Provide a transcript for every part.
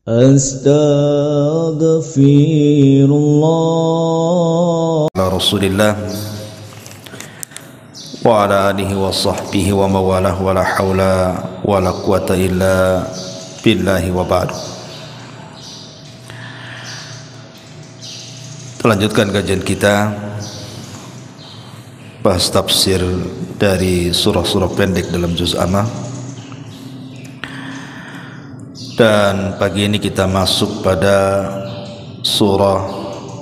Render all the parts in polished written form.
Astaghfirullah. Rasulillah wa ala alihi wa sahbihi wa mawalah wa la hawla wa la quwata illa billahi wa ba'du. Lanjutkan kajian kita bahas tafsir dari surah-surah pendek dalam juz Amma. Dan pagi ini kita masuk pada surah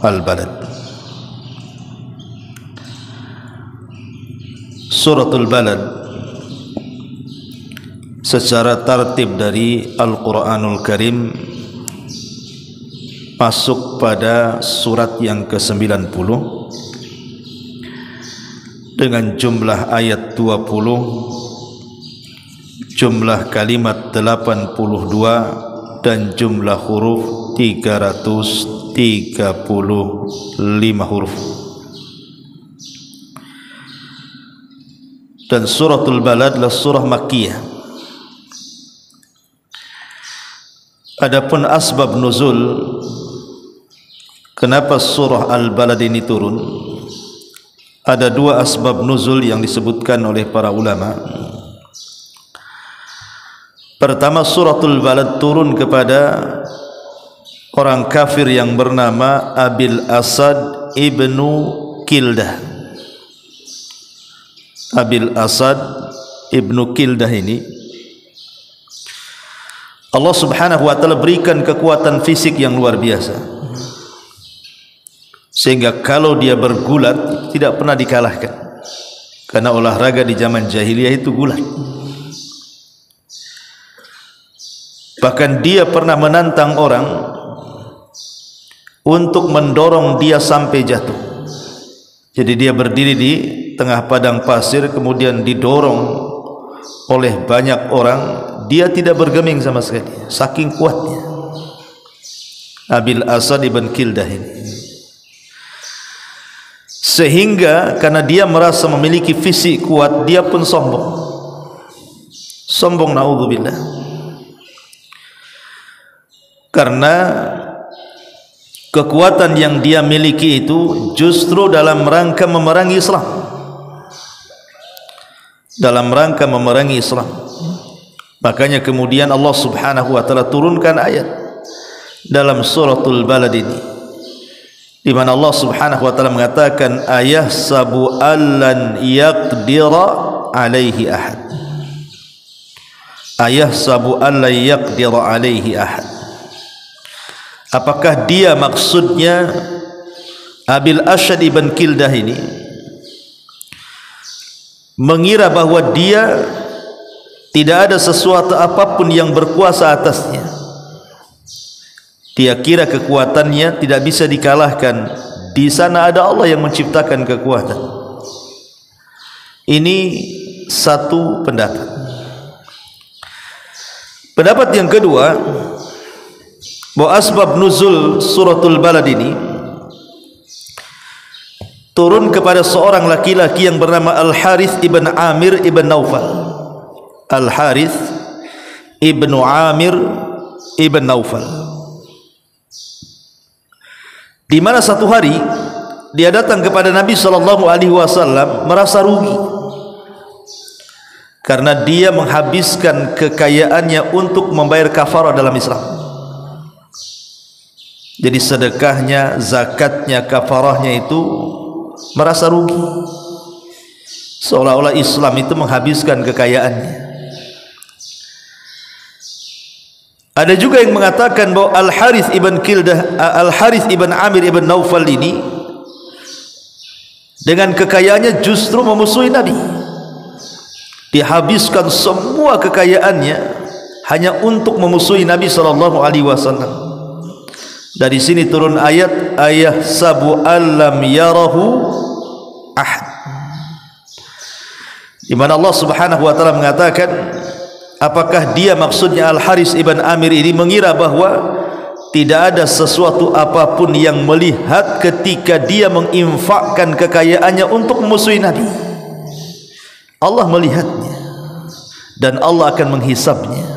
Al-Balad. Suratul Balad secara tartib dari Al-Quranul Karim masuk pada surat yang ke-90 dengan jumlah ayat 20, jumlah kalimat 82 dan jumlah huruf 335 huruf. Dan suratul Balad adalah surah Makkiyah. Adapun asbab nuzul, kenapa surah Al-Balad ini turun, ada dua asbab nuzul yang disebutkan oleh para ulama. Pertama, suratul Balad turun kepada orang kafir yang bernama Abil Asad ibnu Kildah. Abil Asad ibnu Kildah ini Allah subhanahu wa ta'ala berikan kekuatan fisik yang luar biasa, sehingga kalau dia bergulat tidak pernah dikalahkan. Karena olahraga di zaman jahiliyah itu gulat. Bahkan dia pernah menantang orang untuk mendorong dia sampai jatuh. Jadi dia berdiri di tengah padang pasir, kemudian didorong oleh banyak orang, dia tidak bergeming sama sekali, saking kuatnya Abil Asad ibn Kildah ini. Sehingga karena dia merasa memiliki fisik kuat, dia pun sombong, naudzubillah. Karena kekuatan yang dia miliki itu justru dalam rangka memerangi Islam, dalam rangka memerangi Islam. Makanya kemudian Allah subhanahu wa ta'ala turunkan ayat dalam suratul Balad ini, di mana Allah subhanahu wa ta'ala mengatakan ayahsabu allan yaqdira alaihi ahad. Ayahsabu allan yaqdira alaihi ahad. Apakah dia maksudnya Abil Asad ibn Kildah ini mengira bahwa dia tidak ada sesuatu apapun yang berkuasa atasnya? Dia kira kekuatannya tidak bisa dikalahkan. Di sana ada Allah yang menciptakan kekuatan. Ini satu pendapat. Pendapat yang kedua, bahwa asbab nuzul suratul Balad ini turun kepada seorang laki-laki yang bernama Al-Harith ibn Amir ibn Naufal. Al-Harith ibn Amir ibn Naufal, di mana satu hari dia datang kepada Nabi SAW merasa rugi karena dia menghabiskan kekayaannya untuk membayar kafarah dalam Islam. Jadi sedekahnya, zakatnya, kafarahnya itu merasa rugi, seolah-olah Islam itu menghabiskan kekayaannya. Ada juga yang mengatakan bahwa Al-Harith ibn Kildah, Al-Harith ibn Amir ibn Naufal ini dengan kekayaannya justru memusuhi Nabi. Dihabiskan semua kekayaannya hanya untuk memusuhi Nabi SAW. Dari sini turun ayat ayahsabu allam yarahu ahad, di mana Allah subhanahu wa ta'ala mengatakan, apakah dia maksudnya Al-Harith ibn Amir ini mengira bahwa tidak ada sesuatu apapun yang melihat ketika dia menginfakkan kekayaannya untuk memusuhi Nabi? Allah melihatnya dan Allah akan menghisabnya.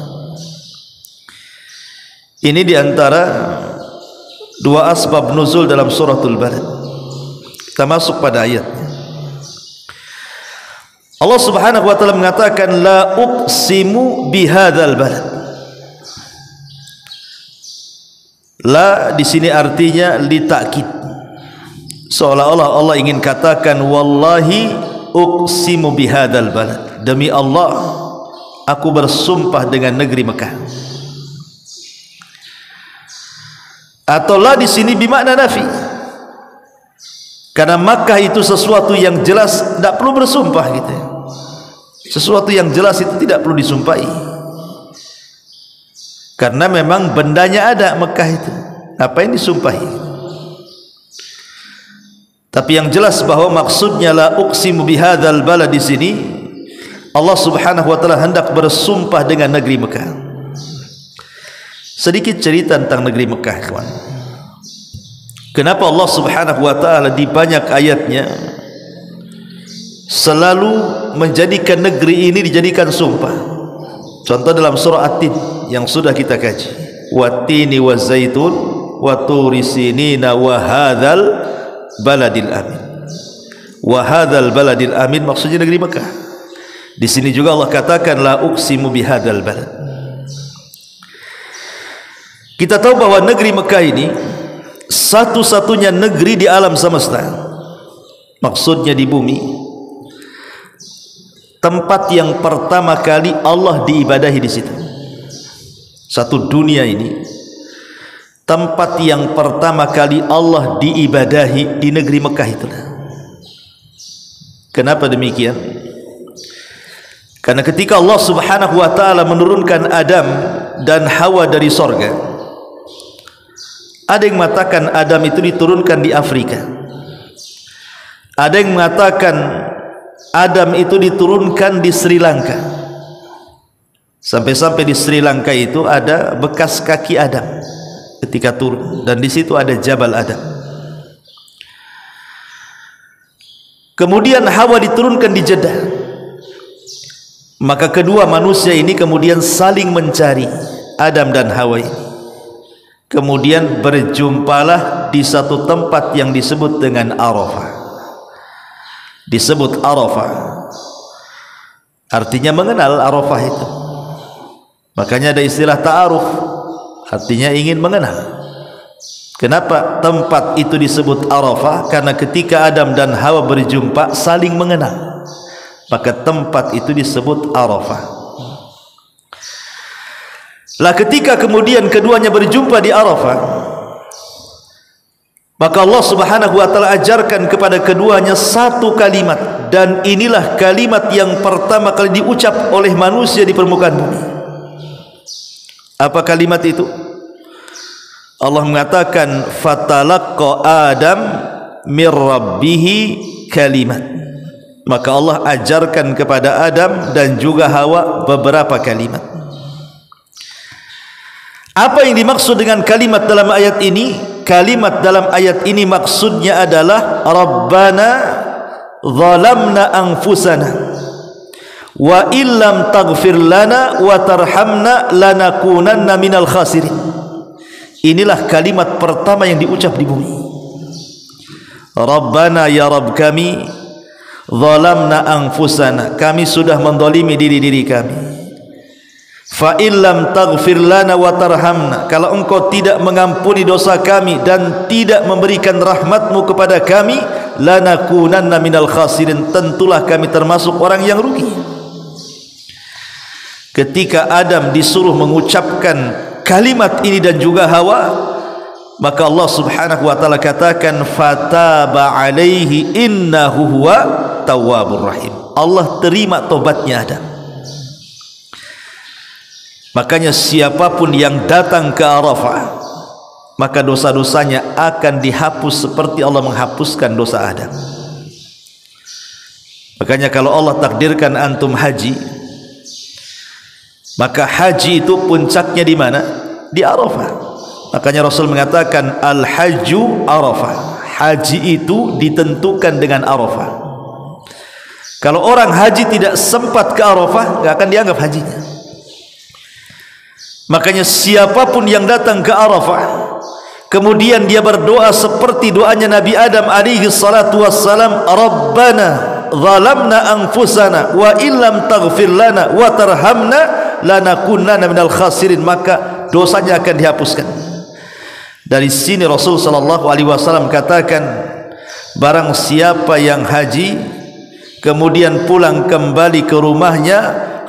Ini diantara dua asbab nuzul dalam suratul Balad. Kita masuk pada ayatnya. Allah Subhanahu wa taala mengatakan la uqsimu bihadzal balad. La di sini artinya li ta'kid. Seolah-olah Allah ingin katakan wallahi uqsimu bihadzal balad. Demi Allah aku bersumpah dengan negeri Mekah. Atau la di sini bermakna nafi. Karena Makkah itu sesuatu yang jelas, tidak perlu bersumpah gitu. Sesuatu yang jelas itu tidak perlu disumpahi. Karena memang bendanya ada Makkah itu. Apa yang disumpahi? Tapi yang jelas bahwa maksudnya la uqsimu bihadzal balad di sini Allah Subhanahu wa taala hendak bersumpah dengan negeri Mekah. Sedikit cerita tentang negeri Mekah, kawan. Kenapa Allah Subhanahu wa taala di banyak ayatnya selalu menjadikan negeri ini dijadikan sumpah? Contoh dalam surah At-Tin yang sudah kita kaji. Wat-tini waz-zaitun wa turi sinina wa hadzal baladil amin. Wa hadzal baladil amin maksudnya negeri Mekah. Di sini juga Allah katakan la uqsimu bihadzal balad. Kita tahu bahwa negeri Mekah ini satu-satunya negeri di alam semesta, maksudnya di bumi, tempat yang pertama kali Allah diibadahi di situ. Satu dunia ini tempat yang pertama kali Allah diibadahi di negeri Mekah itulah. Kenapa demikian? Karena ketika Allah Subhanahu wa taala menurunkan Adam dan Hawa dari sorga, ada yang mengatakan Adam itu diturunkan di Afrika. Ada yang mengatakan Adam itu diturunkan di Sri Lanka. Sampai-sampai di Sri Lanka itu ada bekas kaki Adam ketika turun, dan di situ ada Jabal Adam. Kemudian Hawa diturunkan di Jeddah. Maka kedua manusia ini kemudian saling mencari, Adam dan Hawa ini. Kemudian berjumpalah di satu tempat yang disebut dengan Arafah. Disebut Arafah artinya mengenal. Arafah itu makanya ada istilah ta'aruf, artinya ingin mengenal. Kenapa tempat itu disebut Arafah? Karena ketika Adam dan Hawa berjumpa saling mengenal, maka tempat itu disebut Arafah. Lah ketika kemudian keduanya berjumpa di Arafah, maka Allah Subhanahu wa taala ajarkan kepada keduanya satu kalimat, dan inilah kalimat yang pertama kali diucap oleh manusia di permukaan bumi. Apa kalimat itu? Allah mengatakan fatalaqqa Adam mir rabbih kalimat. Maka Allah ajarkan kepada Adam dan juga Hawa beberapa kalimat. Apa yang dimaksud dengan kalimat dalam ayat ini? Kalimat dalam ayat ini maksudnya adalah Rabbana zalamna anfusana wa illam taghfir lana wa tarhamna lanakunanna minal khasirin. Inilah kalimat pertama yang diucap di bumi. Rabbana, ya Rabb kami, zalamna anfusana, kami sudah mendolimi diri-diri kami. Fa illam taghfir lana wa tarhamna, kalau engkau tidak mengampuni dosa kami dan tidak memberikan rahmatmu kepada kami, lanakunanna minal khasirin, tentulah kami termasuk orang yang rugi. Ketika Adam disuruh mengucapkan kalimat ini dan juga Hawa, maka Allah Subhanahu wa taala katakan fataba alaihi innahu huwa tawwabur rahim. Allah terima tobatnya Adam. Makanya siapapun yang datang ke Arafah, maka dosa-dosanya akan dihapus seperti Allah menghapuskan dosa Adam. Makanya kalau Allah takdirkan antum haji, maka haji itu puncaknya di mana? Di Arafah. Makanya Rasul mengatakan al-hajju Arafah. Haji itu ditentukan dengan Arafah. Kalau orang haji tidak sempat ke Arafah, nggak akan dianggap hajinya. Makanya siapapun yang datang ke Arafah kemudian dia berdoa seperti doanya Nabi Adam alaihi salatu wassalam, Rabbana zalamna anfusana wa illam taghfir lana wa tarhamna lanakunanna minal khasirin, maka dosanya akan dihapuskan. Dari sini Rasul sallallahu alaihi wasallam katakan, barang siapa yang haji kemudian pulang kembali ke rumahnya,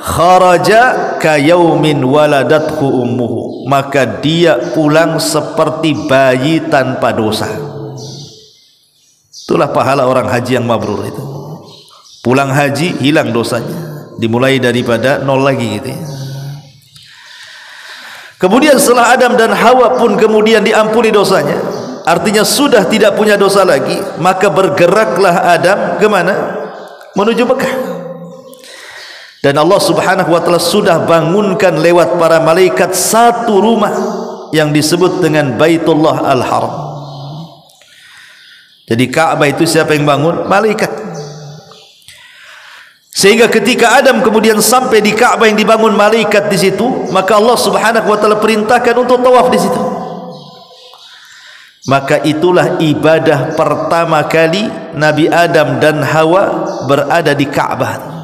kharaja kayaumin waladathu ummuhu, maka dia pulang seperti bayi tanpa dosa. Itulah pahala orang haji yang mabrur itu. Pulang haji hilang dosanya, dimulai daripada nol lagi gitu ya. Kemudian setelah Adam dan Hawa pun kemudian diampuni dosanya, artinya sudah tidak punya dosa lagi, maka bergeraklah Adam ke mana? Menuju Mekah. Dan Allah subhanahu wa ta'ala sudah bangunkan lewat para malaikat satu rumah yang disebut dengan Baitullah Al-Haram. Jadi Ka'bah itu siapa yang bangun? Malaikat. Sehingga ketika Adam kemudian sampai di Ka'bah yang dibangun malaikat di situ, maka Allah subhanahu wa ta'ala perintahkan untuk tawaf di situ. Maka itulah ibadah pertama kali Nabi Adam dan Hawa berada di Ka'bah.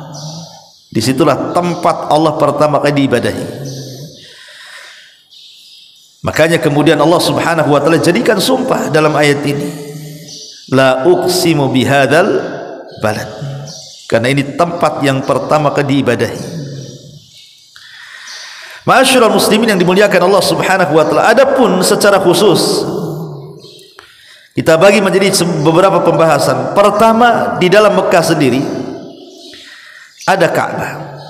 Disitulah tempat Allah pertama kali diibadahi. Makanya kemudian Allah subhanahu wa ta'ala jadikan sumpah dalam ayat ini, la uqsimu bihadzal balad, karena ini tempat yang pertama kali diibadahi. Ma'asyiral muslimin yang dimuliakan Allah subhanahu wa ta'ala, adapun secara khusus kita bagi menjadi beberapa pembahasan. Pertama, di dalam Mekah sendiri ada Ka'bah.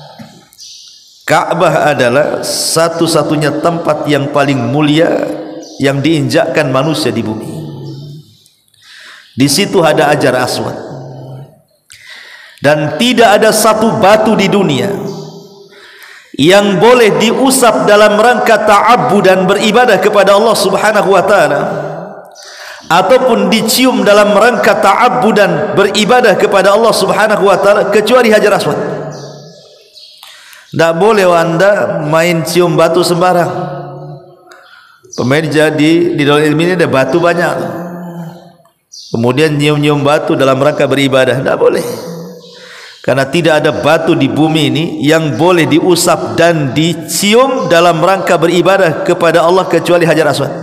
Ka'bah adalah satu-satunya tempat yang paling mulia yang diinjakkan manusia di bumi. Di situ ada Hajar Aswad. Dan tidak ada satu batu di dunia yang boleh diusap dalam rangka ta'abbud dan beribadah kepada Allah subhanahu wa ta'ala, ataupun dicium dalam rangka ta'abbud dan beribadah kepada Allah subhanahu wa ta'ala, kecuali Hajar Aswad. Tak boleh Anda main cium batu sembarang. Pemain jadi di dalam ilmu ini ada batu banyak, kemudian nyium-nyium batu dalam rangka beribadah, tak boleh. Karena tidak ada batu di bumi ini yang boleh diusap dan dicium dalam rangka beribadah kepada Allah kecuali Hajar Aswad.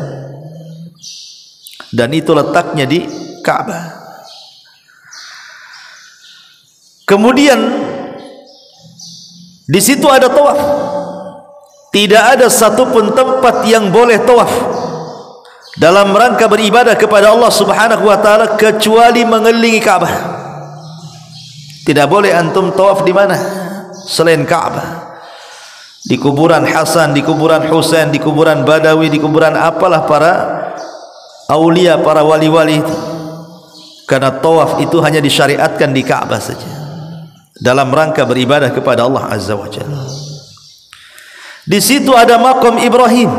Dan itu letaknya di Ka'bah. Kemudian di situ ada tawaf. Tidak ada satupun tempat yang boleh tawaf dalam rangka beribadah kepada Allah subhanahu wa ta'ala kecuali mengelilingi Ka'bah. Tidak boleh antum tawaf di mana selain Ka'bah. Di kuburan Hasan, di kuburan Husain, di kuburan Badawi, di kuburan apalah para aulia, para wali-wali itu. Karena tawaf itu hanya disyariatkan di Ka'bah saja dalam rangka beribadah kepada Allah azza wa jalla. Di situ ada makam Ibrahim.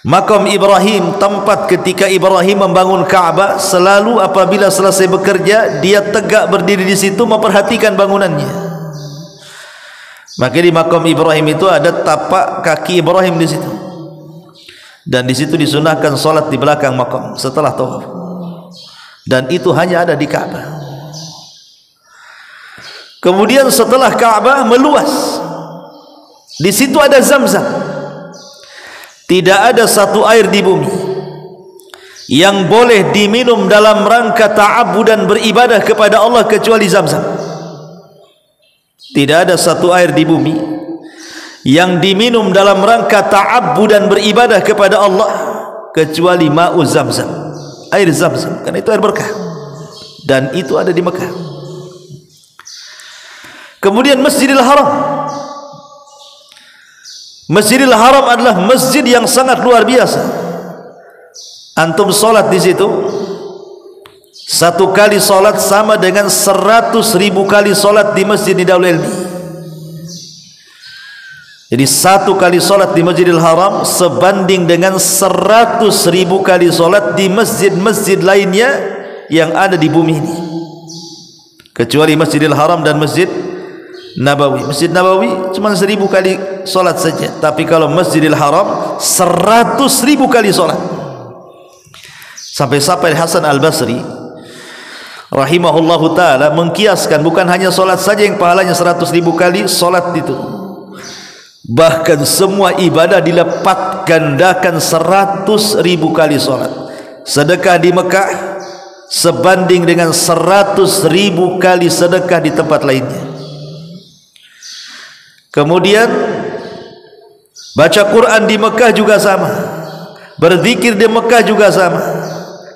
Makam Ibrahim, tempat ketika Ibrahim membangun Ka'bah, selalu apabila selesai bekerja dia tegak berdiri di situ memperhatikan bangunannya. Maka di makam Ibrahim itu ada tapak kaki Ibrahim di situ. Dan di situ disunahkan salat di belakang makam setelah tawaf. Dan itu hanya ada di Ka'bah. Kemudian setelah Ka'bah meluas, di situ ada Zamzam. Tidak ada satu air di bumi yang boleh diminum dalam rangka ta'abbud dan beribadah kepada Allah kecuali Zamzam. Tidak ada satu air di bumi yang diminum dalam rangka ta'abbud dan beribadah kepada Allah kecuali ma'u Zamzam, air Zamzam, karena itu air berkah. Dan itu ada di Mekah. Kemudian Masjidil Haram. Masjidil Haram adalah masjid yang sangat luar biasa. Antum solat di situ, satu kali solat sama dengan 100.000 kali solat di Masjid Darul Ilmi. Jadi satu kali solat di Masjidil Haram sebanding dengan 100.000 kali solat di masjid-masjid lainnya yang ada di bumi ini, kecuali Masjidil Haram dan Masjid Nabawi. Masjid Nabawi cuma 1000 kali solat saja, tapi kalau Masjidil Haram 100.000 kali solat. Sampai Hasan Al-Basri rahimahullahu ta'ala mengkiaskan bukan hanya solat saja yang pahalanya 100.000 kali solat itu, bahkan semua ibadah dilipat gandakan 100.000 kali solat. Sedekah di Mekah sebanding dengan 100.000 kali sedekah di tempat lainnya. Kemudian baca Quran di Mekah juga sama, berzikir di Mekah juga sama,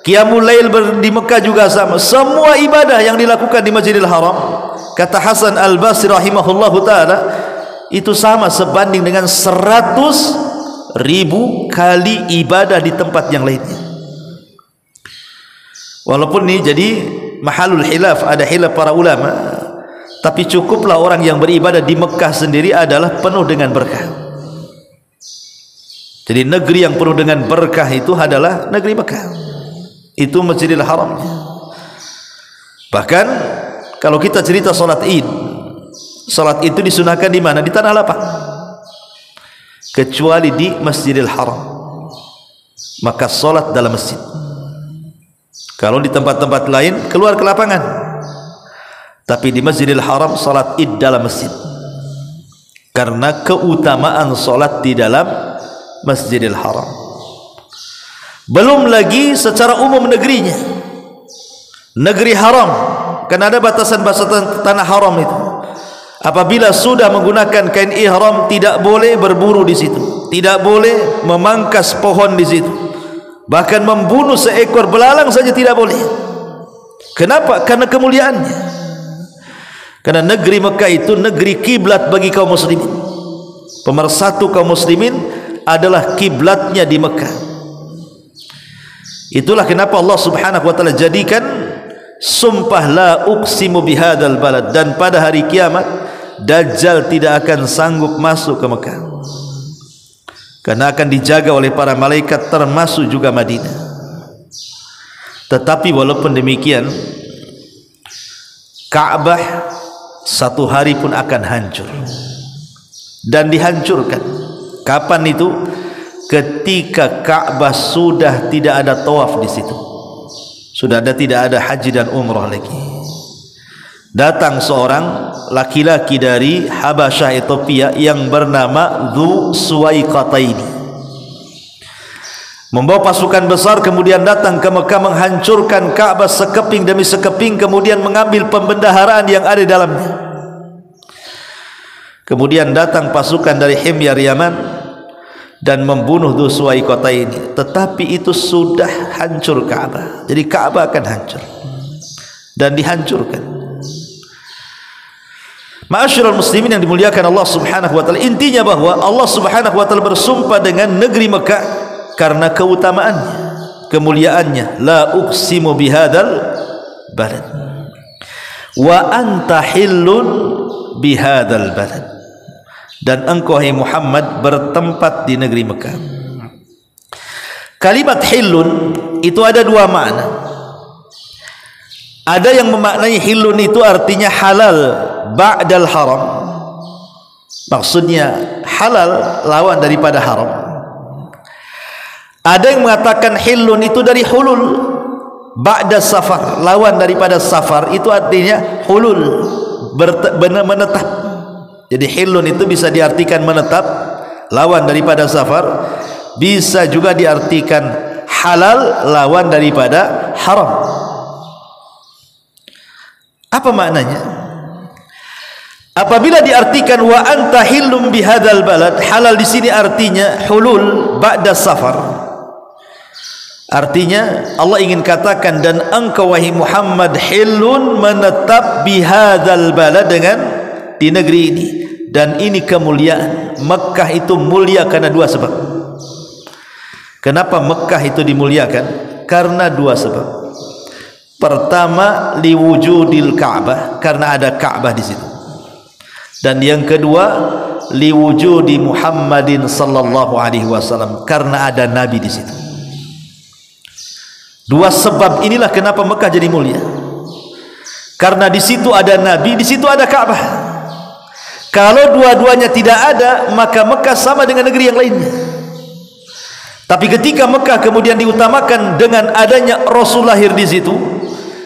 qiyamul lail di Mekah juga sama. Semua ibadah yang dilakukan di Masjidil Haram, kata Hasan Al-Basri rahimahullahu ta'ala, itu sama sebanding dengan 100.000 kali ibadah di tempat yang lainnya. Walaupun ini jadi mahalul khilaf, ada khilaf para ulama, tapi cukuplah orang yang beribadah di Mekah sendiri adalah penuh dengan berkah. Jadi negeri yang penuh dengan berkah itu adalah negeri Mekah, itu Masjidil Haram. Bahkan kalau kita cerita salat Id, salat itu disunahkan di mana? Di tanah lapang, kecuali di Masjidil Haram, maka salat dalam masjid. Kalau di tempat-tempat lain keluar ke lapangan, tapi di Masjidil Haram salat Id dalam masjid, karena keutamaan salat di dalam Masjidil Haram. Belum lagi secara umum negerinya, negeri haram, kan ada batasan-batasan tanah haram itu. Apabila sudah menggunakan kain ihram, tidak boleh berburu di situ, tidak boleh memangkas pohon di situ, bahkan membunuh seekor belalang saja tidak boleh. Kenapa? Karena kemuliaannya. Karena negeri Mekah itu negeri kiblat bagi kaum muslimin. Pemersatu kaum muslimin adalah kiblatnya di Mekah. Itulah kenapa Allah Subhanahu wa taala jadikan sumpah la uqsimu bihadzal balad, dan pada hari kiamat Dajjal tidak akan sanggup masuk ke Mekah, karena akan dijaga oleh para malaikat, termasuk juga Madinah. Tetapi walaupun demikian, Ka'bah satu hari pun akan hancur dan dihancurkan. Kapan itu? Ketika Ka'bah sudah tidak ada tawaf di situ, sudah tidak ada haji dan umrah lagi. Datang seorang laki-laki dari Habasyah Ethiopia yang bernama Dzu Suwaiqataini, membawa pasukan besar, kemudian datang ke Mekah, menghancurkan Ka'bah sekeping demi sekeping, kemudian mengambil pembendaharaan yang ada di dalamnya. Kemudian datang pasukan dari Himyar Yaman dan membunuh Dzu Suwaiqataini. Tetapi itu sudah hancur Ka'bah. Jadi Ka'bah akan hancur dan dihancurkan. Ma'asyiral muslimin yang dimuliakan Allah Subhanahu wa taala, intinya bahwa Allah Subhanahu wa taala bersumpah dengan negeri Mekah karena keutamaannya, kemuliaannya. La uqsimu bihadzal balad wa anta hillun bihadzal balad, dan engkau hai Muhammad bertempat di negeri Mekah. Kalimat hillun itu ada dua makna. Ada yang memaknai hillun itu artinya halal ba'dal haram, maksudnya halal lawan daripada haram. Ada yang mengatakan hillun itu dari hulul, ba'da safar, lawan daripada safar, itu artinya hulul, menetap. Jadi hillun itu bisa diartikan menetap, lawan daripada safar, bisa juga diartikan halal, lawan daripada haram. Apa maknanya? Apabila diartikan wa anta hillum bihadzal balad, halal di sini artinya hulul ba'da safar. Artinya Allah ingin katakan, dan engkau wahai Muhammad hillun, menetap bihadzal balad, dengan di negeri ini. Dan ini kemuliaan. Mekah itu mulia karena dua sebab. Kenapa Mekah itu dimuliakan? Karena dua sebab. Pertama, liwujudil Ka'bah, karena ada Ka'bah di situ. Dan yang kedua, liwujudi Muhammadin sallallahu alaihi wasallam, karena ada Nabi di situ. Dua sebab inilah kenapa Mekah jadi mulia. Karena di situ ada Nabi, di situ ada Ka'bah. Kalau dua-duanya tidak ada, maka Mekah sama dengan negeri yang lainnya. Tapi ketika Mekah kemudian diutamakan dengan adanya Rasul lahir di situ,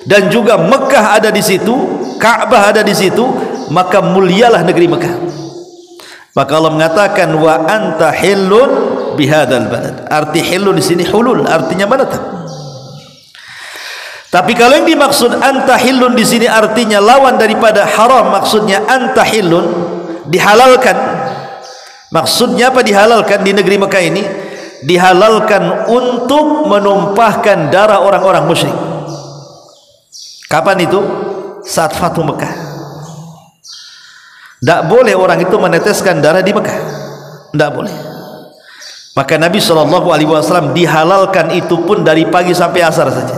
dan juga Mekah ada di situ, Ka'bah ada di situ, maka mulialah negeri Mekah. Maka Allah mengatakan wa anta hillun bihadzal balad. Arti hillun di sini hulul, artinya menetap. Tapi kalau yang dimaksud anta hillun di sini artinya lawan daripada haram, maksudnya anta hillun, dihalalkan. Maksudnya apa dihalalkan di negeri Mekah ini? Dihalalkan untuk menumpahkan darah orang-orang musyrik. Kapan itu? Saat Fathu Mekah. Tidak boleh orang itu meneteskan darah di Mekah, tidak boleh. Maka Nabi SAW dihalalkan itu pun dari pagi sampai asar saja,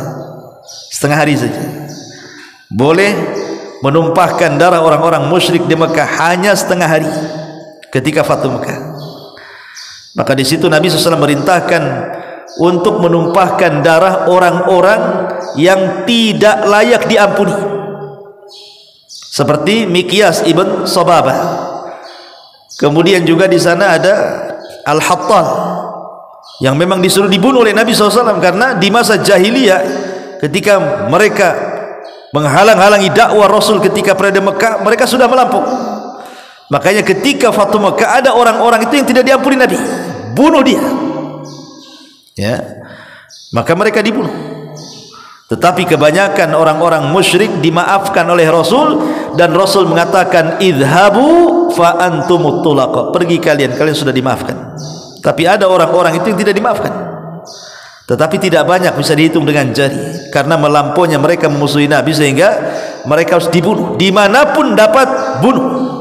setengah hari saja. Boleh menumpahkan darah orang-orang musyrik di Mekah hanya setengah hari ketika Fathu Mekah. Maka di situ Nabi SAW merintahkan untuk menumpahkan darah orang-orang yang tidak layak diampuni, seperti Mikyas ibn Sababah. Kemudian juga di sana ada Al-Hattal yang memang disuruh dibunuh oleh Nabi SAW karena di masa jahiliyah ketika mereka menghalang-halangi dakwah Rasul ketika berada di Mekah, mereka sudah melampau. Makanya ketika Fathu Mekah ada orang-orang itu yang tidak diampuni Nabi, bunuh dia, ya, maka mereka dibunuh. Tetapi kebanyakan orang-orang musyrik dimaafkan oleh Rasul, dan Rasul mengatakan idhabu fa antumut tulaqa, pergi kalian sudah dimaafkan. Tapi ada orang-orang itu yang tidak dimaafkan, tetapi tidak banyak, bisa dihitung dengan jari, karena melampaunya mereka memusuhi Nabi sehingga mereka harus dibunuh dimanapun dapat bunuh.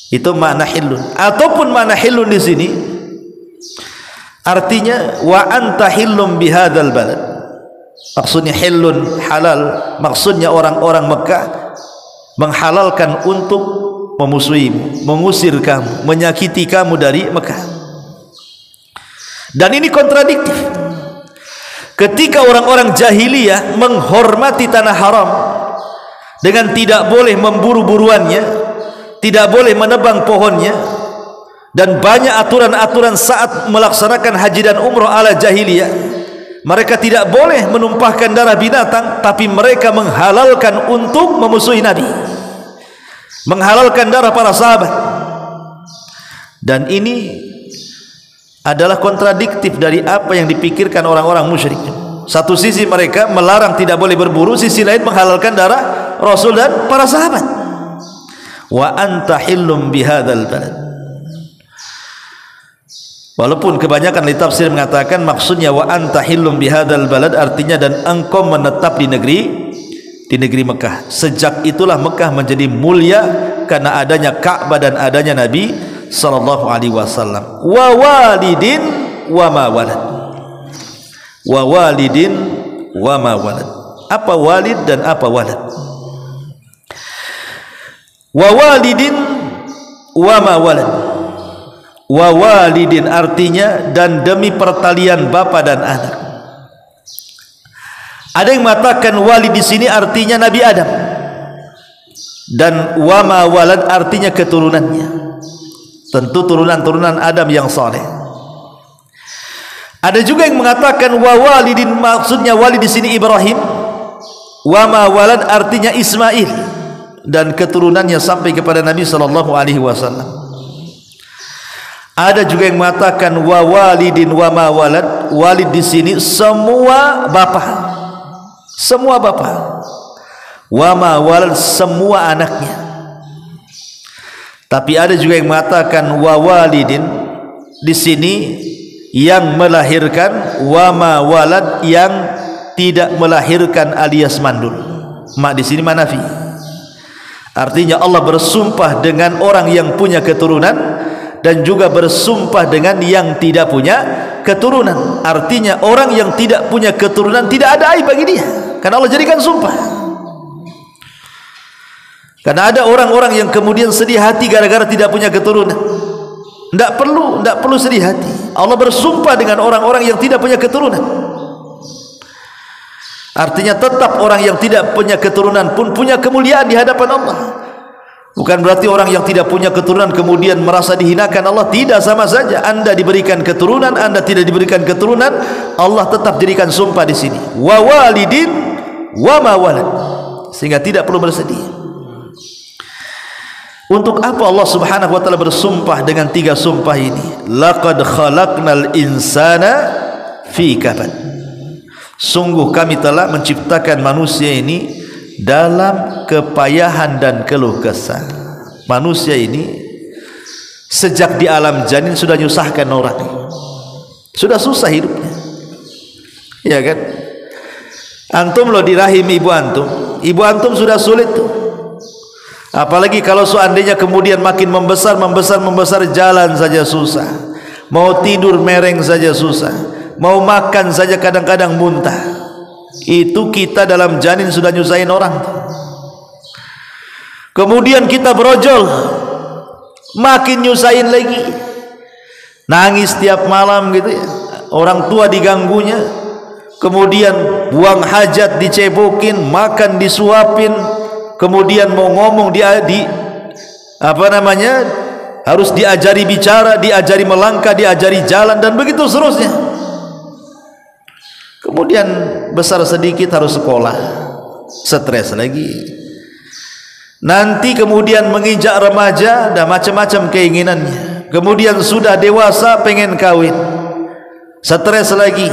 Itu makna hillun. Ataupun makna hillun di sini artinya wa anta hillum bihadzal balad. Maksudnya hillun halal, maksudnya orang-orang Mekah menghalalkan untuk memusuhimu, mengusir kamu, menyakiti kamu dari Mekah. Dan ini kontradiktif. Ketika orang-orang jahiliyah menghormati tanah haram dengan tidak boleh memburu-buruannya, tidak boleh menebang pohonnya, dan banyak aturan-aturan saat melaksanakan haji dan umrah ala jahiliyah. Mereka tidak boleh menumpahkan darah binatang, tapi mereka menghalalkan untuk memusuhi Nabi, menghalalkan darah para sahabat. Dan ini adalah kontradiktif dari apa yang dipikirkan orang-orang musyrik. Satu sisi mereka melarang tidak boleh berburu, sisi lain menghalalkan darah Rasul dan para sahabat. Wa anta hillum bihadzal balad. Walaupun kebanyakan ahli tafsir mengatakan maksudnya wa anta hillum bihadzal balad artinya dan engkau menetap di negeri Mekah. Sejak itulah Mekah menjadi mulia karena adanya Ka'bah dan adanya Nabi sallallahu alaihi wasallam. Wa walidin wa ma walad. Wa walidin wa ma walad. Apa walid dan apa walad? Wa walidin wa ma walad. Wa walidin artinya dan demi pertalian bapa dan anak. Ada yang mengatakan walid di sini artinya Nabi Adam, dan wa ma walad artinya keturunannya, tentu turunan-turunan Adam yang saleh. Ada juga yang mengatakan wa walidin maksudnya walid di sini Ibrahim, wa ma walad artinya Ismail dan keturunannya sampai kepada Nabi sallallahu alaihi wasallam. Ada juga yang mengatakan wa walidin wa ma walad, walid di sini semua bapa, semua bapa, wa ma walad semua anaknya. Tapi ada juga yang mengatakan wa walidin di sini yang melahirkan, wa ma walad yang tidak melahirkan alias mandul. Mak di sini manafi. Artinya Allah bersumpah dengan orang yang punya keturunan dan juga bersumpah dengan yang tidak punya keturunan. Artinya orang yang tidak punya keturunan tidak ada aib bagi dia, karena Allah jadikan sumpah. Karena ada orang-orang yang kemudian sedih hati gara-gara tidak punya keturunan. Tidak perlu sedih hati. Allah bersumpah dengan orang-orang yang tidak punya keturunan. Artinya tetap orang yang tidak punya keturunan pun punya kemuliaan di hadapan Allah. Bukan berarti orang yang tidak punya keturunan kemudian merasa dihinakan Allah. Tidak, sama saja. Anda diberikan keturunan, Anda tidak diberikan keturunan, Allah tetap jadikan sumpah di sini. Wa walidin wa ma walad. Sehingga tidak perlu bersedih. Untuk apa Allah Subhanahu wa taala bersumpah dengan 3 sumpah ini? Laqad khalaqnal insana fi kabad. Sungguh kami telah menciptakan manusia ini dalam kepayahan dan keluh kesah. Manusia ini sejak di alam janin sudah nyusahkan orang, sudah susah hidupnya, ya kan? Antum loh di rahim ibu antum sudah sulit tuh. Apalagi kalau seandainya kemudian makin membesar, jalan saja susah, mau tidur mereng saja susah, mau makan saja kadang-kadang muntah. Itu kita dalam janin sudah nyusahin orang. Kemudian kita berojol, makin nyusahin lagi. Nangis tiap malam gitu ya. Orang tua diganggunya. Kemudian buang hajat dicebokin, makan disuapin. Kemudian mau ngomong harus diajari bicara, diajari melangkah, diajari jalan, dan begitu seterusnya. Kemudian besar sedikit harus sekolah, stres lagi. Nanti kemudian menginjak remaja, ada macam-macam keinginannya. Kemudian sudah dewasa pengen kawin, stres lagi.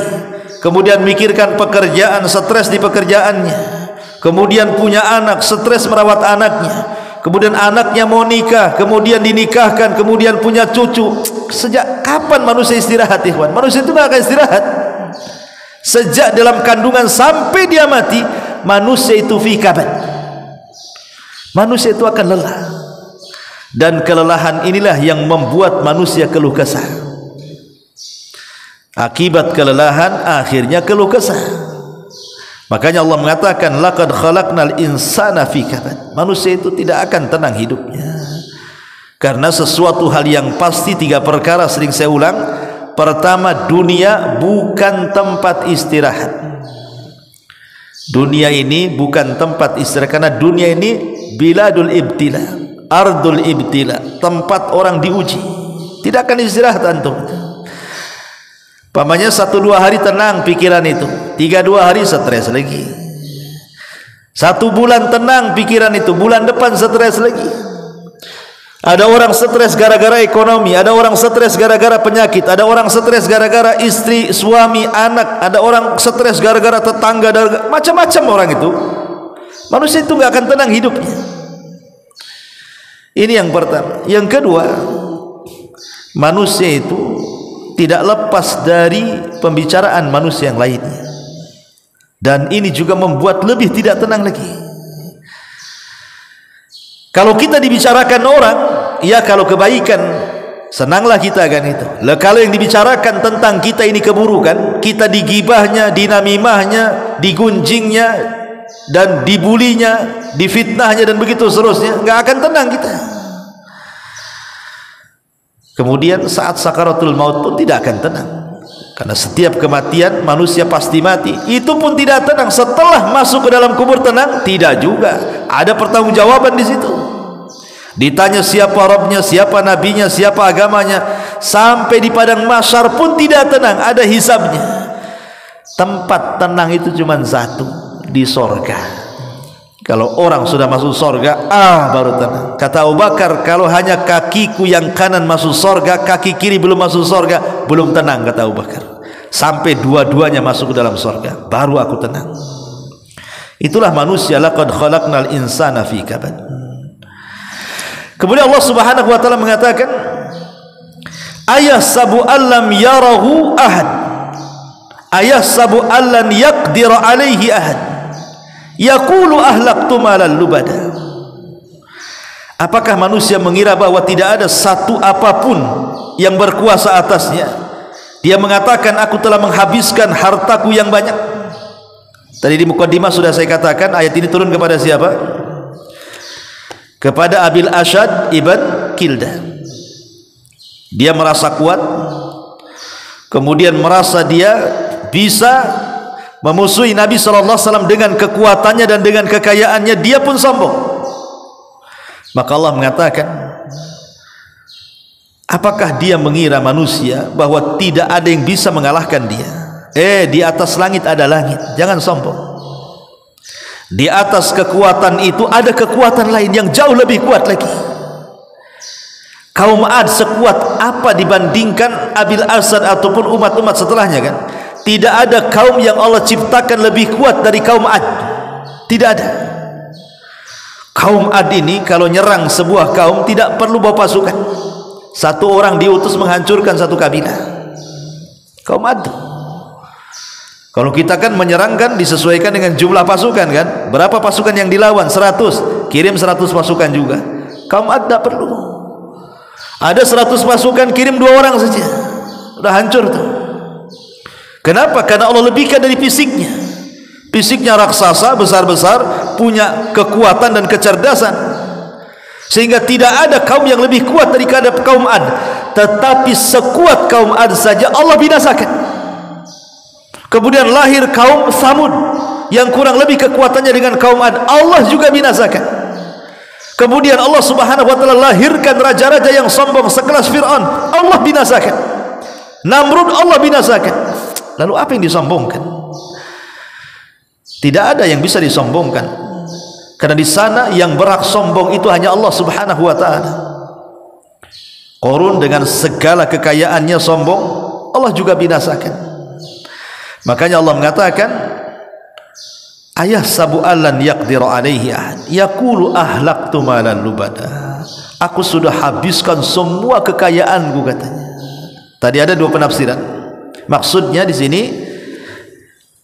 Kemudian mikirkan pekerjaan, stres di pekerjaannya. Kemudian punya anak, stres merawat anaknya. Kemudian anaknya mau nikah, kemudian dinikahkan, kemudian punya cucu. Sejak kapan manusia istirahat, ikhwan? Manusia itu gak akan istirahat. Sejak dalam kandungan sampai dia mati, manusia itu fi kabad. Manusia itu akan lelah. Dan kelelahan inilah yang membuat manusia keluh kesah. Akibat kelelahan akhirnya keluh kesah. Makanya Allah mengatakan laqad khalaqnal insana fi kabad. Manusia itu tidak akan tenang hidupnya. Karena sesuatu hal yang pasti 3 perkara sering saya ulang. Pertama, dunia bukan tempat istirahat. Dunia ini bukan tempat istirahat, karena dunia ini biladul ibtila, ardul ibtila, tempat orang diuji. Tidak akan istirahat antum. Pamannya 1-2 hari tenang pikiran itu, 3-2 hari stres lagi. 1 bulan tenang pikiran itu, bulan depan stres lagi. Ada orang stres gara-gara ekonomi, ada orang stres gara-gara penyakit, ada orang stres gara-gara istri, suami, anak, ada orang stres gara-gara tetangga, macam-macam orang itu. Manusia itu gak akan tenang hidupnya. Ini yang pertama. Yang kedua, manusia itu tidak lepas dari pembicaraan manusia yang lainnya, dan ini juga membuat lebih tidak tenang lagi. Kalau kita dibicarakan orang, ya kalau kebaikan, senanglah kita kan itu. Lah kalau yang dibicarakan tentang kita ini keburukan, kita digibahnya, dinamimahnya, digunjingnya, dan dibulinya, difitnahnya, dan begitu seterusnya, nggak akan tenang kita. Kemudian saat sakaratul maut pun tidak akan tenang. Karena setiap kematian manusia pasti mati. Itu pun tidak tenang. Setelah masuk ke dalam kubur tenang? Tidak juga. Ada pertanggungjawaban di situ. Ditanya siapa Rabbnya, siapa nabinya, siapa agamanya. Sampai di padang mahsyar pun tidak tenang. Ada hisabnya. Tempat tenang itu cuma satu, di sorga. Kalau orang sudah masuk sorga, baru tenang. Kata Abu Bakar, kalau hanya kakiku yang kanan masuk sorga, kaki kiri belum masuk sorga, belum tenang, kata Abu Bakar. Sampai dua-duanya masuk ke dalam sorga, baru aku tenang. Itulah manusia. Laqad khalaqnal insana fi kabad. Kemudian Allah Subhanahu wa taala mengatakan, ayahsabu allam yarahu ahad, ayahsabu allan yaqdir alaihi ahad, yaqulu ahlaqtu malal lubada. Apakah manusia mengira bahwa tidak ada satu apapun yang berkuasa atasnya? Dia mengatakan, aku telah menghabiskan hartaku yang banyak. Tadi di mukaddimah sudah saya katakan, ayat ini turun kepada siapa? Kepada Abil Ashad ibn Kildah. Dia merasa kuat, kemudian merasa dia bisa memusuhi Nabi SAW dengan kekuatannya dan dengan kekayaannya. Dia pun sombong. Maka Allah mengatakan, apakah dia mengira manusia bahwa tidak ada yang bisa mengalahkan dia? Di atas langit ada langit, jangan sombong. Di atas kekuatan itu ada kekuatan lain yang jauh lebih kuat lagi. Kaum Ad sekuat apa dibandingkan Abil Asad ataupun umat-umat setelahnya kan? Tidak ada kaum yang Allah ciptakan lebih kuat dari kaum Ad. Tidak ada. Kaum Ad ini kalau nyerang sebuah kaum tidak perlu bawa pasukan. Satu orang diutus menghancurkan satu kabilah. Kaum Ad. Kalau kita kan menyerang kan disesuaikan dengan jumlah pasukan kan. Berapa pasukan yang dilawan? 100. Kirim 100 pasukan juga. Kaum Ad tidak perlu. Ada 100 pasukan, kirim 2 orang saja. Sudah hancur tuh. Kenapa? Karena Allah lebihkan dari fisiknya. Fisiknya raksasa, besar-besar, punya kekuatan dan kecerdasan. Sehingga tidak ada kaum yang lebih kuat daripada kaum Ad. Tetapi sekuat kaum Ad saja Allah binasakan. Kemudian lahir kaum Samud yang kurang lebih kekuatannya dengan kaum Ad, Allah juga binasakan. Kemudian Allah Subhanahu wa taala lahirkan raja-raja yang sombong sekelas Fir'aun, Allah binasakan. Namrud Allah binasakan. Lalu apa yang disombongkan? Tidak ada yang bisa disombongkan. Karena di sana yang berhak sombong itu hanya Allah Subhanahu wa taala. Qarun dengan segala kekayaannya sombong, Allah juga binasakan. Makanya Allah mengatakan, ayah sabu allan yaqdiru alaihi ahad yaqulu ahlaktu malan lubada. Aku sudah habiskan semua kekayaanku katanya. Tadi ada 2 penafsiran. Maksudnya di sini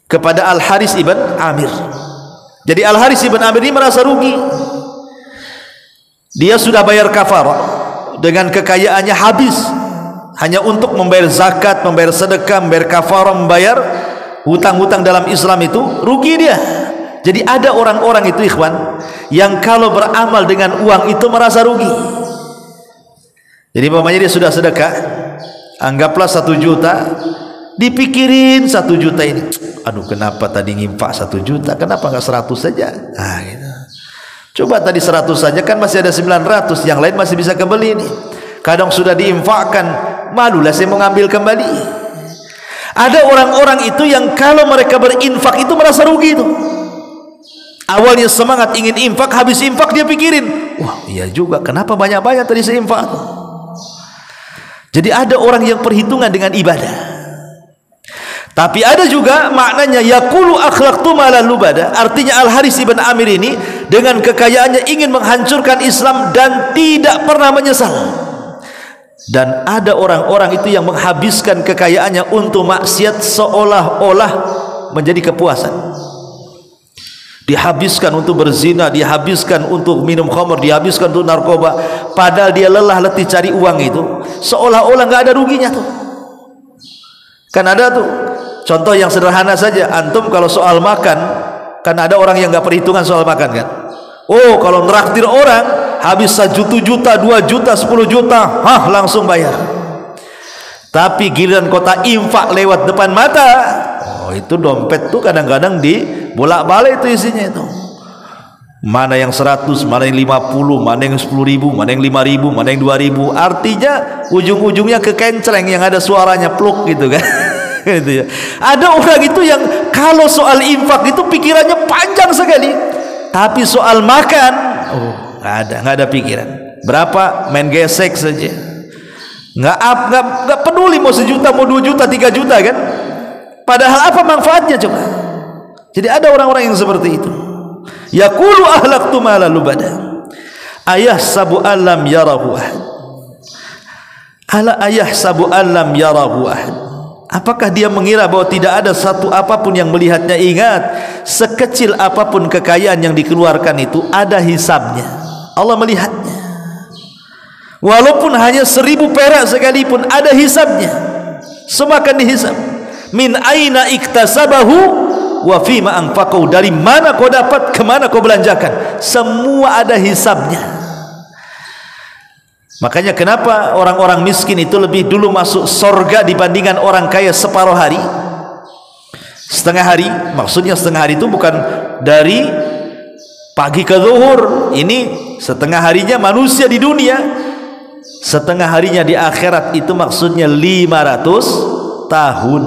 kepada Al-Haris ibn Amir. Jadi Al-Haris ibn Amir ini merasa rugi. Dia sudah bayar kafarah dengan kekayaannya habis hanya untuk membayar zakat, membayar sedekah, membayar kafarah, membayar hutang-hutang dalam Islam itu, rugi dia. Jadi ada orang-orang itu ikhwan yang kalau beramal dengan uang itu merasa rugi. Jadi umpamanya dia sudah sedekah, anggaplah 1 juta, dipikirin 1 juta ini, aduh kenapa tadi ngimpak 1 juta, kenapa enggak 100 saja? Nah gitu. Coba tadi 100 saja kan masih ada 900, yang lain masih bisa kembali nih. Kadang sudah diinfakkan, malulah saya mau ngambil kembali. Ada orang-orang itu yang kalau mereka berinfak itu merasa rugi itu. Awalnya semangat ingin infak, habis infak dia pikirin, wah iya juga, kenapa banyak-banyak tadi saya infak. Jadi ada orang yang perhitungan dengan ibadah. Tapi ada juga maknanya yaqulu akhlaqtu malan lubada. Artinya Al-Haris ibn Amir ini dengan kekayaannya ingin menghancurkan Islam dan tidak pernah menyesal. Dan ada orang-orang itu yang menghabiskan kekayaannya untuk maksiat seolah-olah menjadi kepuasan. Dihabiskan untuk berzina, dihabiskan untuk minum khamr, dihabiskan untuk narkoba, padahal dia lelah letih cari uang itu, seolah-olah nggak ada ruginya tuh. Kan ada tuh contoh yang sederhana saja, antum kalau soal makan, kan ada orang yang nggak perhitungan soal makan kan. Oh kalau neraktir orang habis 1 juta, 2 juta, 10 juta, langsung bayar. Tapi giliran kota infak lewat depan mata, itu dompet tuh kadang-kadang di bolak-balik itu isinya itu. Mana yang 100, mana yang 50, mana yang 10.000, mana yang 5.000, mana yang 2.000. Artinya ujung-ujungnya ke kencreng yang ada suaranya pluk gitu kan. Gitu ya. Ada orang itu yang kalau soal infak itu pikirannya panjang sekali. Tapi soal makan, nggak ada pikiran. Berapa main gesek saja. Nggak peduli mau 1 juta, mau 2 juta, 3 juta kan. Padahal apa manfaatnya coba? Jadi ada orang-orang yang seperti itu. Yaqulu ahlaktu malan lubada. Ayahsabu allam yarahu ahad. Ala ayahsabu allam yarahu ahad. Apakah dia mengira bahwa tidak ada satu apapun yang melihatnya? Ingat, sekecil apapun kekayaan yang dikeluarkan itu ada hisabnya. Allah melihatnya. Walaupun hanya 1.000 perak sekalipun ada hisabnya. Semua akan dihisab. Min aina iktasabahu wa fima anfaqahu. Dari mana kau dapat, kemana kau belanjakan, semua ada hisabnya. Makanya kenapa orang-orang miskin itu lebih dulu masuk sorga dibandingkan orang kaya separuh hari, setengah hari. Maksudnya setengah hari itu bukan dari pagi ke zuhur, ini setengah harinya manusia di dunia, setengah harinya di akhirat. Itu maksudnya 500 tahun.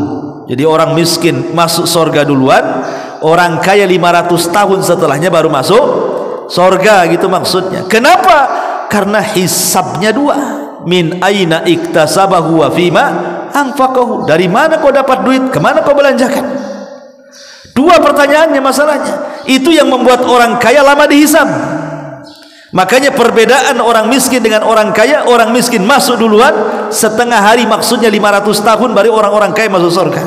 Jadi orang miskin masuk surga duluan, orang kaya 500 tahun setelahnya baru masuk surga, gitu maksudnya. Kenapa? Karena hisabnya dua. Min aina iktasabahu wa fima anfaqahu. Dari mana kau dapat duit, kemana kau belanjakan? Dua pertanyaannya masalahnya. Itu yang membuat orang kaya lama dihisab. Makanya perbedaan orang miskin dengan orang kaya, orang miskin masuk duluan setengah hari, maksudnya 500 tahun, baru orang-orang kaya masuk surga.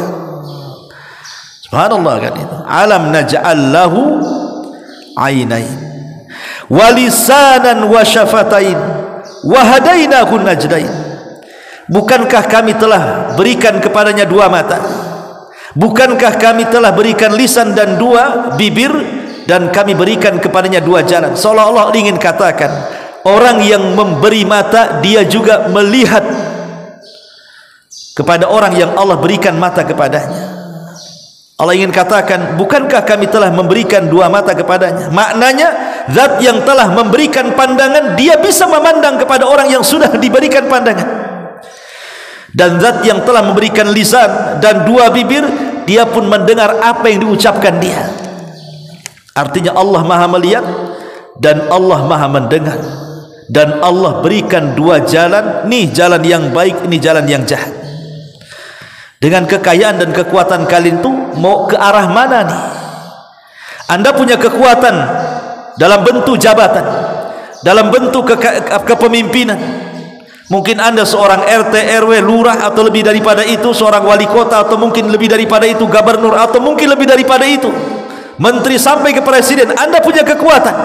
Subhanallah kan itu. Alam naj'al lahu ainain wa lisanan wa syafatain wa hadainahu najdain. Bukankah kami telah berikan kepadanya dua mata? Bukankah kami telah berikan lisan dan dua bibir, dan kami berikan kepadanya dua jalan? Seolah-olah ingin katakan, orang yang memberi mata, dia juga melihat kepada orang yang Allah berikan mata kepadanya. Allah ingin katakan, bukankah kami telah memberikan dua mata kepadanya? Maknanya, zat yang telah memberikan pandangan, dia bisa memandang kepada orang yang sudah diberikan pandangan. Dan zat yang telah memberikan lisan dan dua bibir, dia pun mendengar apa yang diucapkan dia. Artinya Allah maha melihat dan Allah maha mendengar. Dan Allah berikan dua jalan, nih jalan yang baik, ini jalan yang jahat. Dengan kekayaan dan kekuatan kalian tuh mau ke arah mana nih? Anda punya kekuatan dalam bentuk jabatan, dalam bentuk kepemimpinan. Mungkin Anda seorang RT, RW, lurah, atau lebih daripada itu, seorang wali kota, atau mungkin lebih daripada itu, gubernur, atau mungkin lebih daripada itu, menteri sampai ke presiden. Anda punya kekuatan.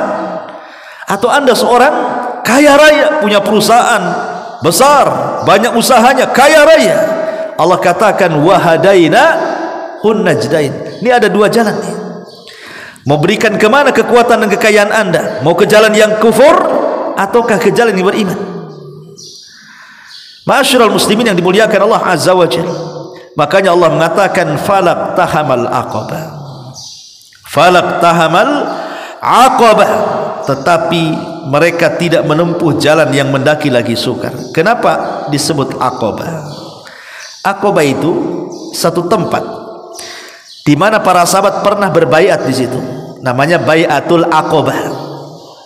Atau Anda seorang kaya raya, punya perusahaan besar, banyak usahanya, kaya raya. Allah katakan wahadaina hun najdain. Ini ada dua jalan nih. Mau berikan kemana kekuatan dan kekayaan Anda? Mau ke jalan yang kufur ataukah ke jalan yang beriman? Ma'asyiral muslimin yang dimuliakan Allah Azza wa Jalla. Makanya Allah mengatakan falaq tahamal aqabah. Falaq tahamal aqabah. Tetapi mereka tidak menempuh jalan yang mendaki lagi sukar. Kenapa disebut aqabah? Aqabah itu satu tempat di mana para sahabat pernah berbaiat di situ. Namanya baiatul aqabah.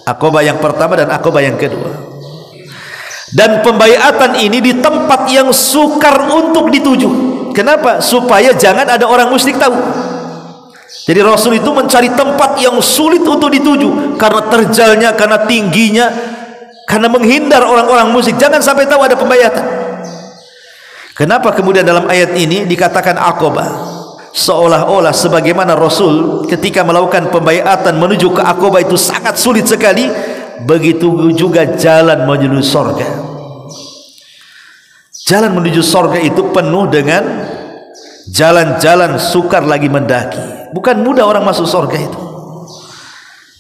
Aqabah yang pertama dan aqabah yang kedua. Dan pembaiatan ini di tempat yang sukar untuk dituju. Kenapa? Supaya jangan ada orang musyrik tahu. Jadi Rasul itu mencari tempat yang sulit untuk dituju, karena terjalnya, karena tingginya, karena menghindar orang-orang musyrik, jangan sampai tahu ada pembaiatan. Kenapa kemudian dalam ayat ini dikatakan Aqabah? Seolah-olah sebagaimana Rasul ketika melakukan pembaiatan menuju ke Aqabah itu sangat sulit sekali, begitu juga jalan menuju surga. Jalan menuju surga itu penuh dengan jalan-jalan sukar lagi mendaki. Bukan mudah orang masuk surga itu.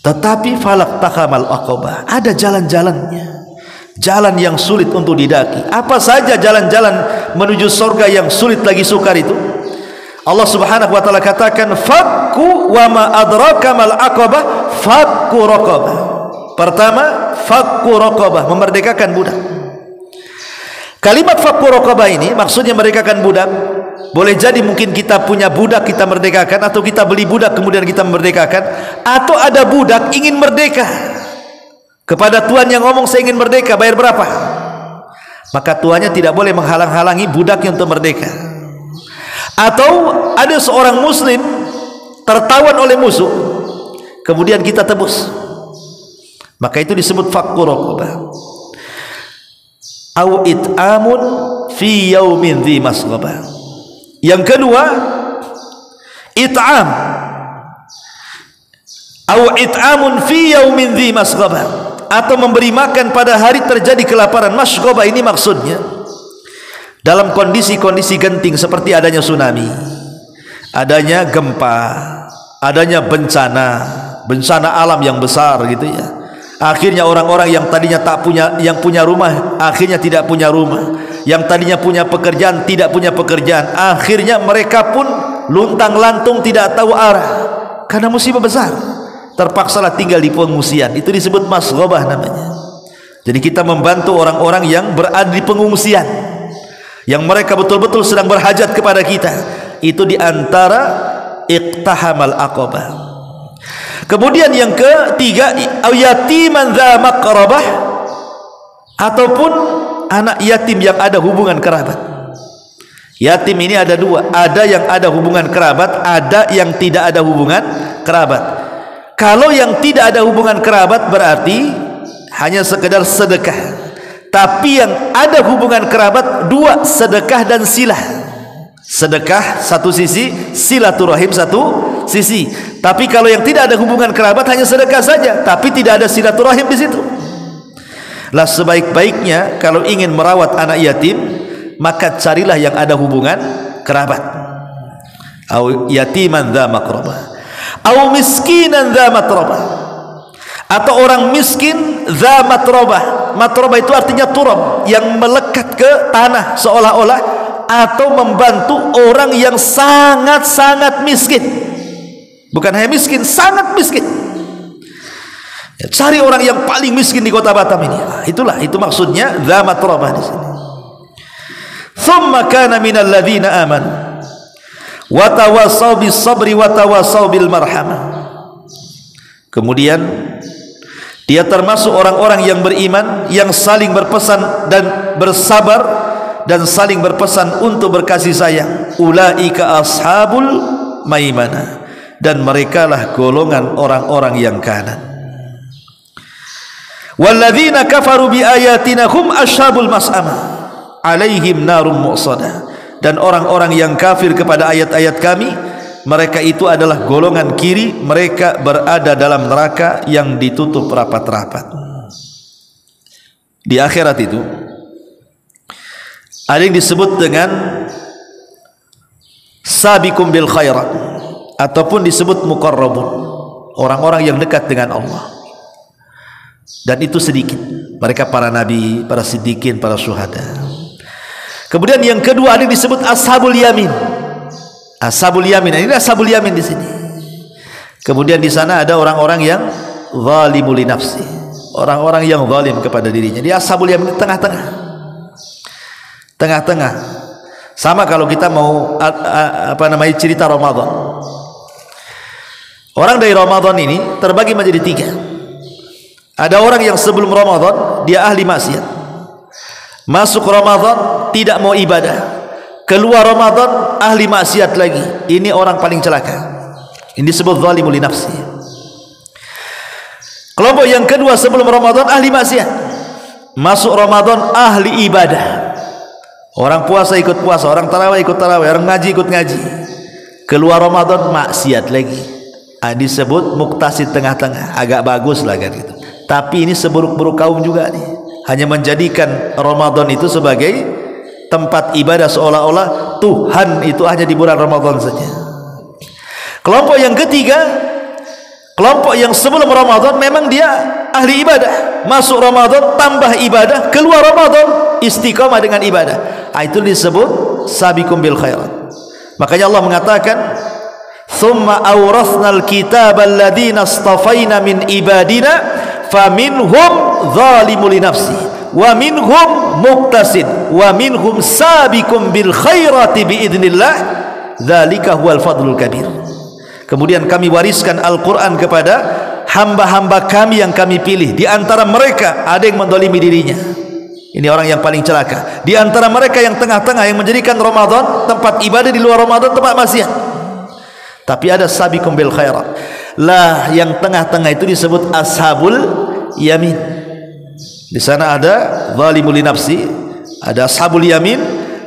Tetapi falaq tahamal aqabah, ada jalan-jalannya. Jalan yang sulit untuk didaki. Apa saja jalan-jalan menuju surga yang sulit lagi sukar itu? Allah Subhanahu wa taala katakan fakku wa ma adraka mal aqabah, fakku raqabah. Pertama, fakku raqabah, memerdekakan budak. Kalimat fakku raqabah ini maksudnya merdekakan budak. Boleh jadi mungkin kita punya budak kita merdekakan, atau kita beli budak kemudian kita merdekakan, atau ada budak ingin merdeka. Kepada tuan yang ngomong saya ingin merdeka, bayar berapa? Maka tuannya tidak boleh menghalang-halangi budaknya untuk merdeka. Atau ada seorang muslim tertawan oleh musuh, kemudian kita tebus, maka itu disebut fakku raqabah. Au it'amun fi yaumin dhi masghaba. Yang kedua, it'am. Au it'amun fi yaumin dhi masghaba, atau memberi makan pada hari terjadi kelaparan. Masghaba ini maksudnya dalam kondisi-kondisi genting seperti adanya tsunami, adanya gempa, adanya bencana alam yang besar gitu ya. Akhirnya orang-orang yang tadinya yang punya rumah akhirnya tidak punya rumah, yang tadinya punya pekerjaan tidak punya pekerjaan. Akhirnya mereka pun luntang-lantung tidak tahu arah karena musibah besar. terpaksalah tinggal di pengungsian. Itu disebut masghabah namanya. Jadi kita membantu orang-orang yang berada di pengungsian, yang mereka betul-betul sedang berhajat kepada kita. Itu diantara iqtahamal aqabah. Kemudian yang ketiga, yatiman dza maqrabah, ataupun anak yatim yang ada hubungan kerabat. Yatim ini ada dua, ada yang ada hubungan kerabat, ada yang tidak ada hubungan kerabat. Kalau yang tidak ada hubungan kerabat berarti hanya sekedar sedekah. Tapi yang ada hubungan kerabat dua, sedekah dan silah. Sedekah satu sisi, silaturahim satu sisi. Tapi kalau yang tidak ada hubungan kerabat hanya sedekah saja, tapi tidak ada silaturahim di situ. Lah sebaik-baiknya kalau ingin merawat anak yatim, maka carilah yang ada hubungan kerabat. Au yatiman dza maqrabah, au miskinan dza matrabah, atau orang miskin dza matrabah. Matrabah itu artinya turab, yang melekat ke tanah seolah-olah, atau membantu orang yang sangat-sangat miskin. Bukan hanya miskin, sangat miskin. Ya, cari orang yang paling miskin di kota Batam ini. Itulah, itu maksudnya dza matrabah di sini. Thumma kana minal ladzina amanu wa tawassaw bis sabri wa tawassaw bil marhamah. Kemudian dia termasuk orang-orang yang beriman, yang saling berpesan dan bersabar dan saling berpesan untuk berkasih sayang. Ulaika ashabul maimanah, dan merekalah golongan orang-orang yang kanan. Walladzina kafaru bi ayatina hum ashabul mas'amah alaihim narum mu'sadah, dan orang-orang yang kafir kepada ayat-ayat kami, mereka itu adalah golongan kiri, mereka berada dalam neraka yang ditutup rapat-rapat. Di akhirat itu ada yang disebut dengan sabiqum bil khairat, ataupun disebut muqarrabun, orang-orang yang dekat dengan Allah. Dan itu sedikit, mereka para nabi, para siddiqin, para syuhada. Kemudian yang kedua ada yang disebut ashabul yamin. Ashabul yamin, ini ashabul yamin di sini. Kemudian di sana ada orang-orang yang zalimul li nafsi, orang-orang yang zalim kepada dirinya. Di ashabul yamin, tengah-tengah. Tengah-tengah. Sama kalau kita mau cerita Ramadan. Orang dari Ramadan ini terbagi menjadi tiga. Ada orang yang sebelum Ramadan dia ahli maksiat, masuk Ramadan tidak mau ibadah, keluar Ramadan ahli maksiat lagi. Ini orang paling celaka. Ini disebut zalimul li nafsi. Kelompok yang kedua sebelum Ramadan ahli maksiat, masuk Ramadan ahli ibadah. Orang puasa ikut puasa, orang tarawih ikut tarawih, orang ngaji ikut ngaji. Keluar Ramadan maksiat lagi. Disebut muktasid, tengah-tengah, agak bagus lah kan gitu. Tapi ini seburuk-buruk kaum juga nih, hanya menjadikan Ramadan itu sebagai tempat ibadah, seolah-olah Tuhan itu hanya di bulan Ramadan saja. Kelompok yang ketiga, kelompok yang sebelum Ramadan memang dia ahli ibadah, masuk Ramadan tambah ibadah, keluar Ramadan istiqamah dengan ibadah. Itu disebut sabiqum bil khairat. Makanya Allah mengatakan, "Tsumma awrathnal kitaba alladziina astafaina min ibadina faminhum zalimun li nafsi wa minhum muqtasid wa minhum sabiqum bil khairati biidznillah dzalika huwal fadlul kabir." Kemudian kami wariskan Al-Quran kepada hamba-hamba kami yang kami pilih. Di antara mereka ada yang mendolimi dirinya. Ini orang yang paling celaka. Di antara mereka yang tengah-tengah, yang menjadikan Ramadan tempat ibadah, di luar Ramadan tempat maksiat. Tapi ada sabiqum bil khairat. Lah yang tengah-tengah itu disebut ashabul yamin. Di sana ada zalimul li nafsi, ada ashabul yamin,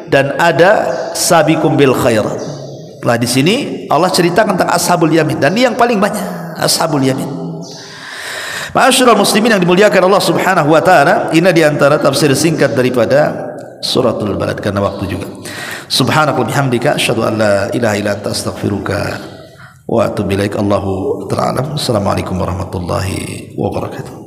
dan ada sabiqum bil khairat. Lah di sini Allah ceritakan tentang ashabul yamin, dan ini yang paling banyak, ashabul yamin. Ma'asyiral muslimin yang dimuliakan Allah Subhanahu wa taala, ini di antara tafsir singkat daripada suratul Balad karena waktu juga. Subhanaka bihamdika asyhadu an la ilaha illa anta astaghfiruka wa atubu ilaik. Allahu ta'ala. Assalamualaikum warahmatullahi wabarakatuh.